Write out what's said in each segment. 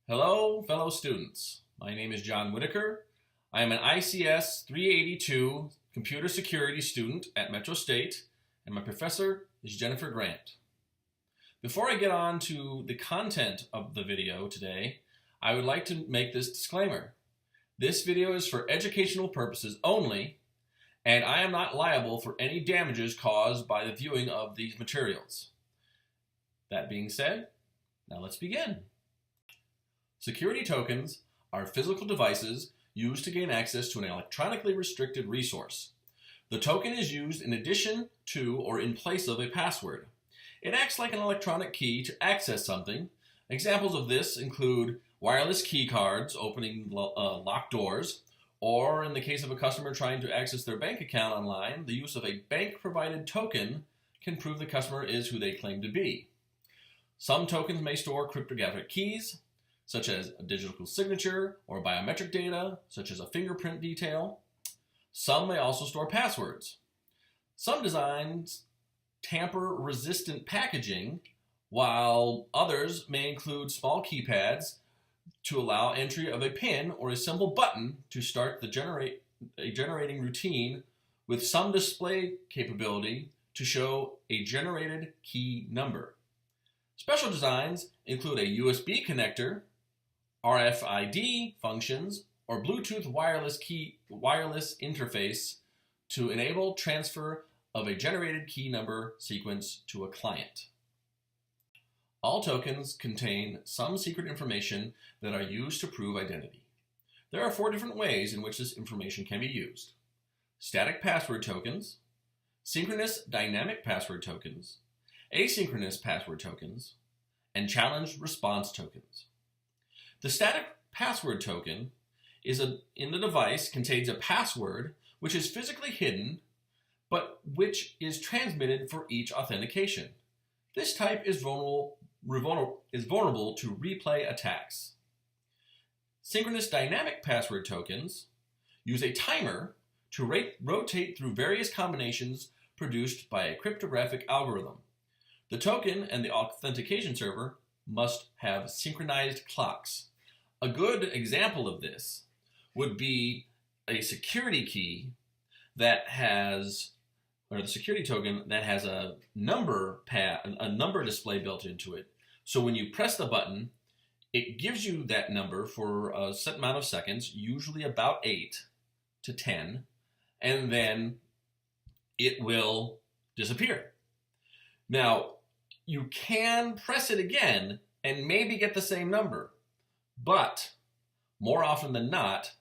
Hello, fellow students. My name is John Whitaker. I am an ICS382 computer security student at Metro State, and my professor is Jennifer Grant. Before I get on to the content of the video today, I would like to make this disclaimer. This video is for educational purposes only, and I am not liable for any damages caused by the viewing of these materials. That being said, now let's begin. Security tokens are physical devices used to gain access to an electronically restricted resource. The token is used in addition to or in place of a password. It acts like an electronic key to access something. Examples of this include wireless key cards opening locked doors, or in the case of a customer trying to access their bank account online, the use of a bank-provided token can prove the customer is who they claim to be. Some tokens may store cryptographic keys, such as a digital signature or biometric data, such as a fingerprint detail. Some may also store passwords. Some designs tamper-resistant packaging, while others may include small keypads to allow entry of a PIN or a simple button to start the generating routine with some display capability to show a generated key number. Special designs include a USB connector, RFID functions, or Bluetooth wireless interface to enable transfer of a generated key number sequence to a client. All tokens contain some secret information that are used to prove identity. There are 4 different ways in which this information can be used: static password tokens, synchronous dynamic password tokens, asynchronous password tokens, and challenge response tokens. The static password token in the device contains a password which is physically hidden, but which is transmitted for each authentication. This type is vulnerable to replay attacks. Synchronous dynamic password tokens use a timer to rotate through various combinations produced by a cryptographic algorithm. The token and the authentication server must have synchronized clocks. A good example of this would be a security key that has, or the security token that has a number display built into it. So when you press the button, it gives you that number for a set amount of seconds, usually about 8 to 10, and then it will disappear. Now, you can press it again and maybe get the same number, but more often than not,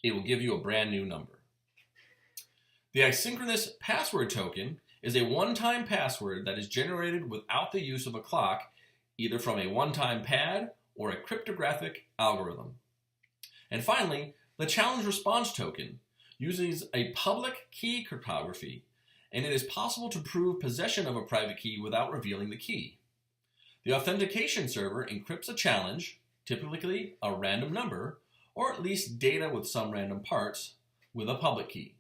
it will give you a brand new number. The asynchronous password token is a one-time password that is generated without the use of a clock, either from a one-time pad or a cryptographic algorithm. And finally, the challenge response token uses a public key cryptography, and it is possible to prove possession of a private key without revealing the key. The authentication server encrypts a challenge, typically a random number, or at least data with some random parts, with a public key.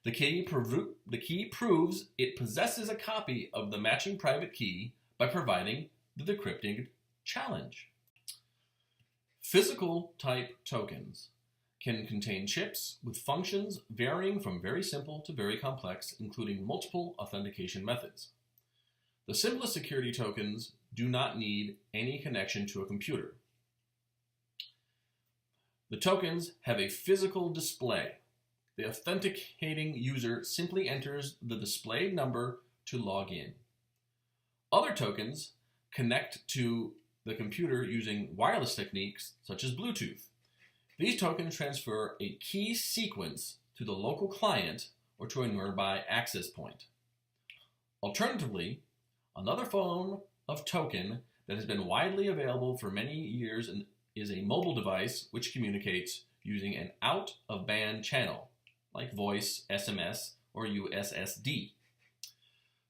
The key proves it possesses a copy of the matching private key by providing the decrypting challenge. Physical type tokens can contain chips with functions varying from very simple to very complex, including multiple authentication methods. The simplest security tokens do not need any connection to a computer. The tokens have a physical display. The authenticating user simply enters the displayed number to log in. Other tokens connect to the computer using wireless techniques such as Bluetooth. These tokens transfer a key sequence to the local client or to a nearby access point. Alternatively, another form of token that has been widely available for many years is a mobile device which communicates using an out-of-band channel, like voice, SMS, or USSD.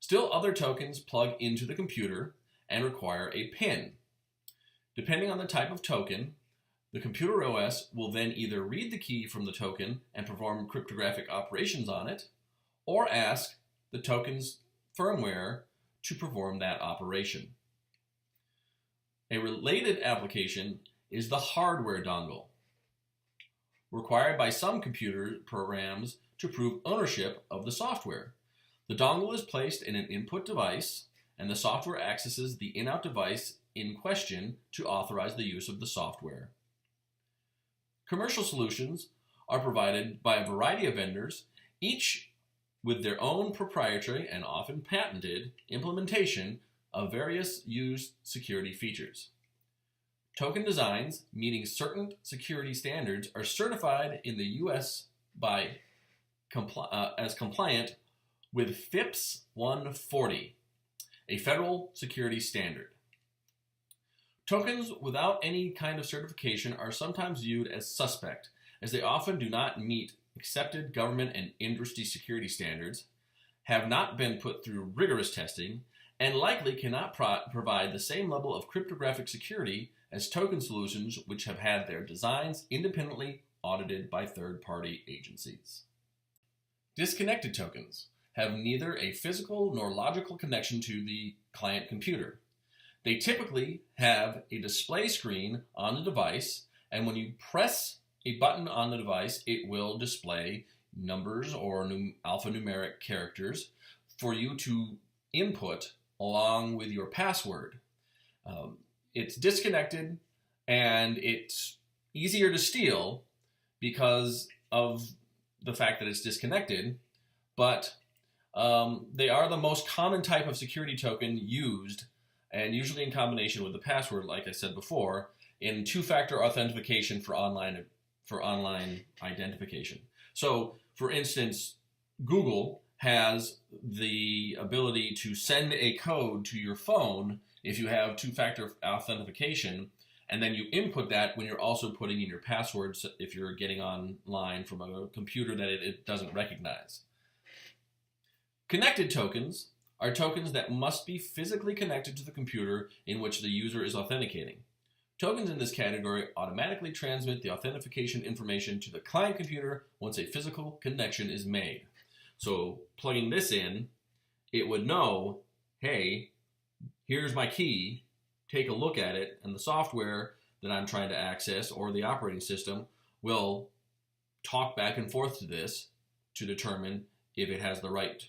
Still, other tokens plug into the computer and require a PIN. Depending on the type of token, the computer OS will then either read the key from the token and perform cryptographic operations on it, or ask the token's firmware to perform that operation. A related application is the hardware dongle, required by some computer programs to prove ownership of the software. The dongle is placed in an input device, and the software accesses the in-out device in question to authorize the use of the software. Commercial solutions are provided by a variety of vendors, each with their own proprietary and often patented implementation of various used security features. Token designs meeting certain security standards are certified in the U.S. as compliant with FIPS 140, a federal security standard. Tokens without any kind of certification are sometimes viewed as suspect, as they often do not meet accepted government and industry security standards, have not been put through rigorous testing, and likely cannot provide the same level of cryptographic security as token solutions which have had their designs independently audited by third-party agencies. Disconnected tokens have neither a physical nor logical connection to the client computer. They typically have a display screen on the device, and when you press a button on the device, it will display numbers or alphanumeric characters for you to input along with your password. It's disconnected, and it's easier to steal because of the fact that it's disconnected, but they are the most common type of security token used, and usually in combination with the password, like I said before, in two-factor authentication for online identification. So, for instance, Google has the ability to send a code to your phone if you have two-factor authentication, and then you input that when you're also putting in your passwords if you're getting online from a computer that it doesn't recognize. Connected tokens are tokens that must be physically connected to the computer in which the user is authenticating. Tokens in this category automatically transmit the authentication information to the client computer once a physical connection is made. So plugging this in, it would know, hey, here's my key, take a look at it, and the software that I'm trying to access or the operating system will talk back and forth to this to determine if it has the right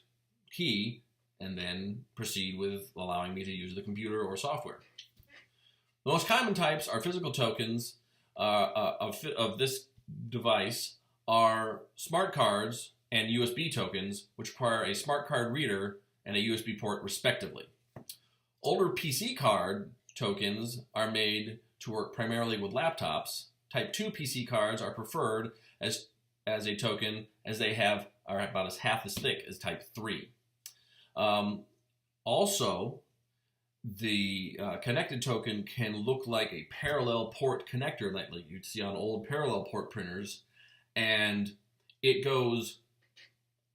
key and then proceed with allowing me to use the computer or software. The most common types are physical tokens of this device are smart cards and USB tokens, which require a smart card reader and a USB port respectively. Older PC card tokens are made to work primarily with laptops. Type 2 PC cards are preferred as a token as they are about half as thick as Type 3. Also, the connected token can look like a parallel port connector like you'd see on old parallel port printers, and it goes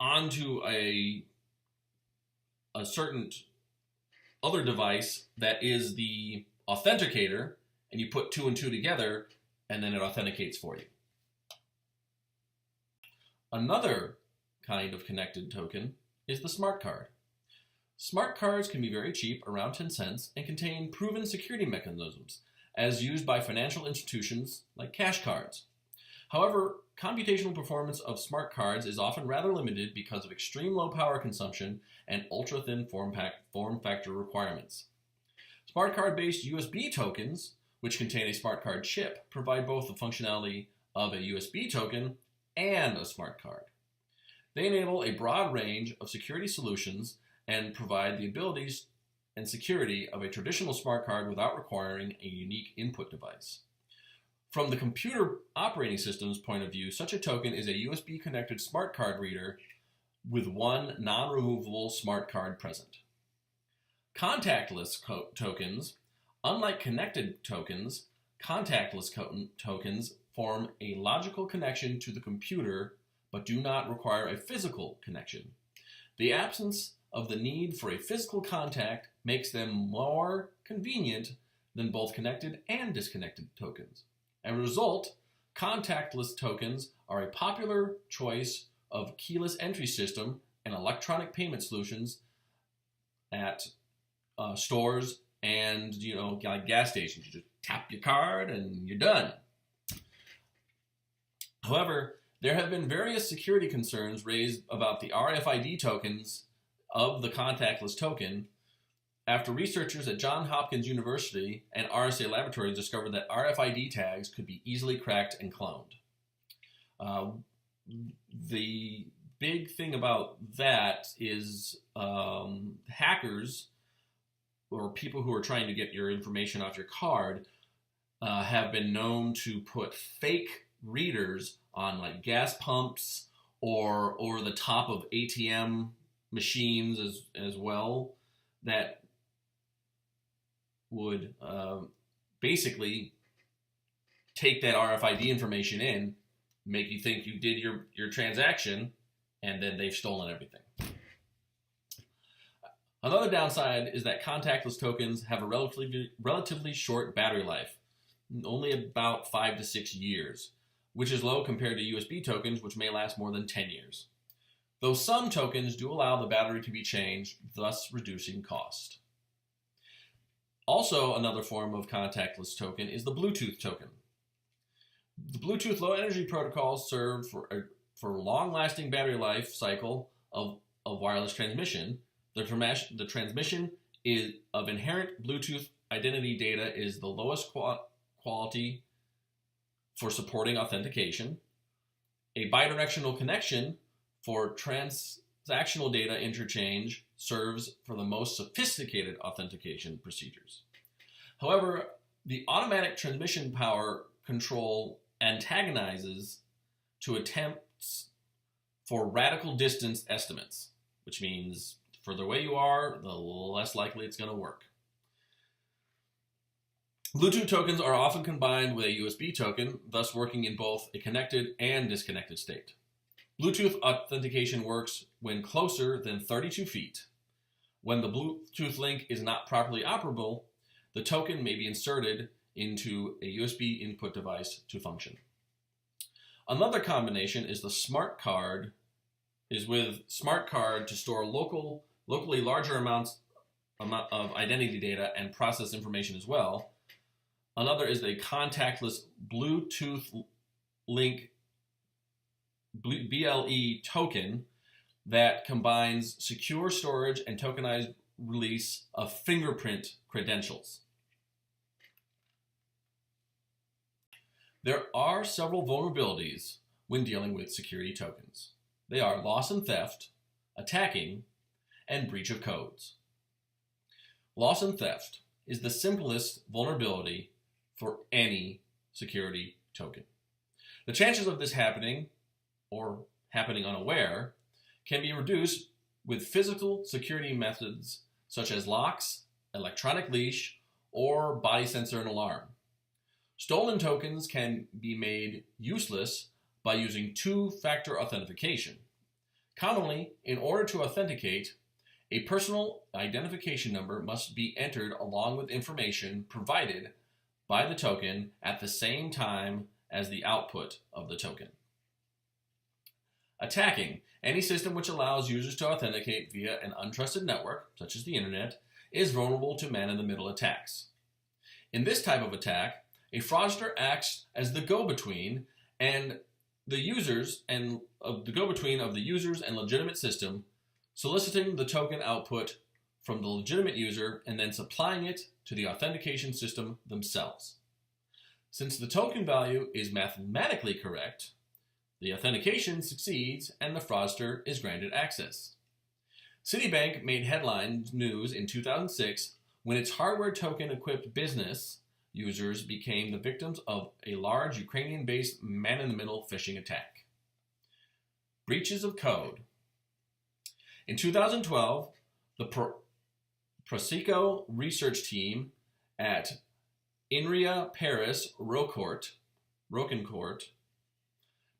onto a certain other device that is the authenticator, and you put two and two together, and then it authenticates for you. Another kind of connected token is the smart card. Smart cards can be very cheap, around 10 cents, and contain proven security mechanisms, as used by financial institutions like cash cards. However, computational performance of smart cards is often rather limited because of extreme low power consumption and ultra-thin form factor requirements. Smart card-based USB tokens, which contain a smart card chip, provide both the functionality of a USB token and a smart card. They enable a broad range of security solutions and provide the abilities and security of a traditional smart card without requiring a unique input device. From the computer operating system's point of view, such a token is a USB-connected smart card reader with one non-removable smart card present. Contactless tokens, unlike connected tokens, contactless tokens form a logical connection to the computer but do not require a physical connection. The absence of the need for a physical contact makes them more convenient than both connected and disconnected tokens. As a result, contactless tokens are a popular choice of keyless entry system and electronic payment solutions at stores and, like gas stations, you just tap your card and you're done. However, there have been various security concerns raised about the RFID tokens of the contactless token after researchers at Johns Hopkins University and RSA Laboratories discovered that RFID tags could be easily cracked and cloned. The big thing about that is hackers or people who are trying to get your information off your card have been known to put fake readers on like gas pumps or over the top of ATM machines as well that would basically take that RFID information in, make you think you did your transaction, and then they've stolen everything. Another downside is that contactless tokens have a relatively short battery life, only about 5 to 6 years, which is low compared to USB tokens, which may last more than 10 years. Though some tokens do allow the battery to be changed, thus reducing cost. Also, another form of contactless token is the Bluetooth token. The Bluetooth Low Energy protocols serve for a long-lasting battery life cycle of wireless transmission. The transmission of inherent Bluetooth identity data is the lowest quality for supporting authentication. A bidirectional connection for transactional data interchange serves for the most sophisticated authentication procedures. However, the automatic transmission power control antagonizes to attempts for radical distance estimates, which means the further away you are, the less likely it's going to work. Bluetooth tokens are often combined with a USB token, thus working in both a connected and disconnected state. Bluetooth authentication works when closer than 32 feet. When the Bluetooth link is not properly operable, the token may be inserted into a USB input device to function. Another combination is the smart card, with smart card to store locally larger amount of identity data and process information as well. Another is a contactless Bluetooth link BLE token that combines secure storage and tokenized release of fingerprint credentials. There are several vulnerabilities when dealing with security tokens. They are loss and theft, attacking, and breach of codes. Loss and theft is the simplest vulnerability for any security token. The chances of this happening, or happening unaware, can be reduced with physical security methods such as locks, electronic leash, or body sensor and alarm. Stolen tokens can be made useless by using two-factor authentication. Commonly, in order to authenticate, a personal identification number must be entered along with information provided by the token at the same time as the output of the token. Attacking, any system which allows users to authenticate via an untrusted network, such as the internet, is vulnerable to man-in-the-middle attacks. In this type of attack, a fraudster acts as the go-between of the users and legitimate system, soliciting the token output from the legitimate user and then supplying it to the authentication system themselves. Since the token value is mathematically correct, the authentication succeeds and the fraudster is granted access. Citibank made headline news in 2006 when its hardware token-equipped business users became the victims of a large Ukrainian-based man-in-the-middle phishing attack. Breaches of code. In 2012, the Prosico research team at INRIA Paris Rocancourt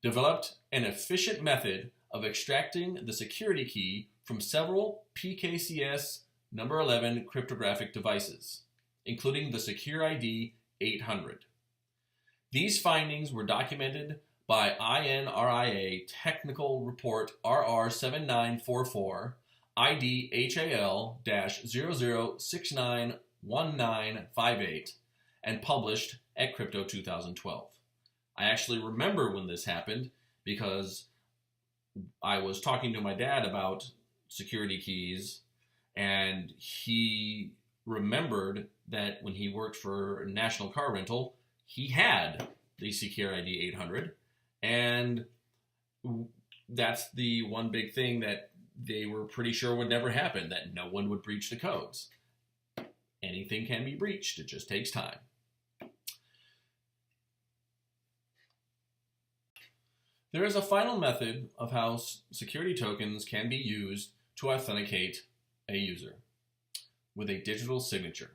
developed an efficient method of extracting the security key from several PKCS number 11 cryptographic devices, including the Secure ID 800. These findings were documented by INRIA Technical Report RR7944 ID HAL-0069 1958 and published at Crypto 2012. I actually remember when this happened because I was talking to my dad about security keys, and he remembered that when he worked for National Car Rental, he had the Secure ID 800, and that's the one big thing that they were pretty sure would never happen, that no one would breach the codes. Anything can be breached, it just takes time. There is a final method of how security tokens can be used to authenticate a user with a digital signature.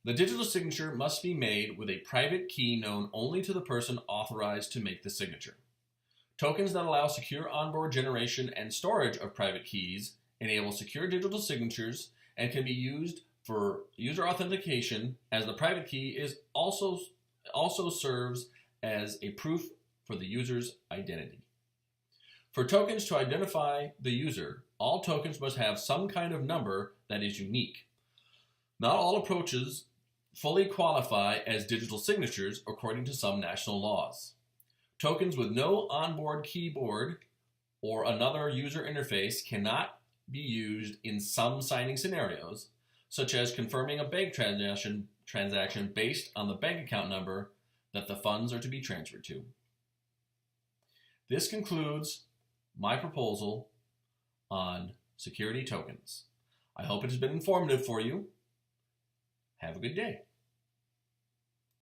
The digital signature must be made with a private key known only to the person authorized to make the signature. Tokens that allow secure onboard generation and storage of private keys enable secure digital signatures and can be used for user authentication, as the private key is also serves as a proof for the user's identity. For tokens to identify the user, all tokens must have some kind of number that is unique. Not all approaches fully qualify as digital signatures according to some national laws. Tokens with no onboard keyboard or another user interface cannot be used in some signing scenarios, such as confirming a bank transaction based on the bank account number that the funds are to be transferred to. This concludes my proposal on security tokens. I hope it has been informative for you. Have a good day.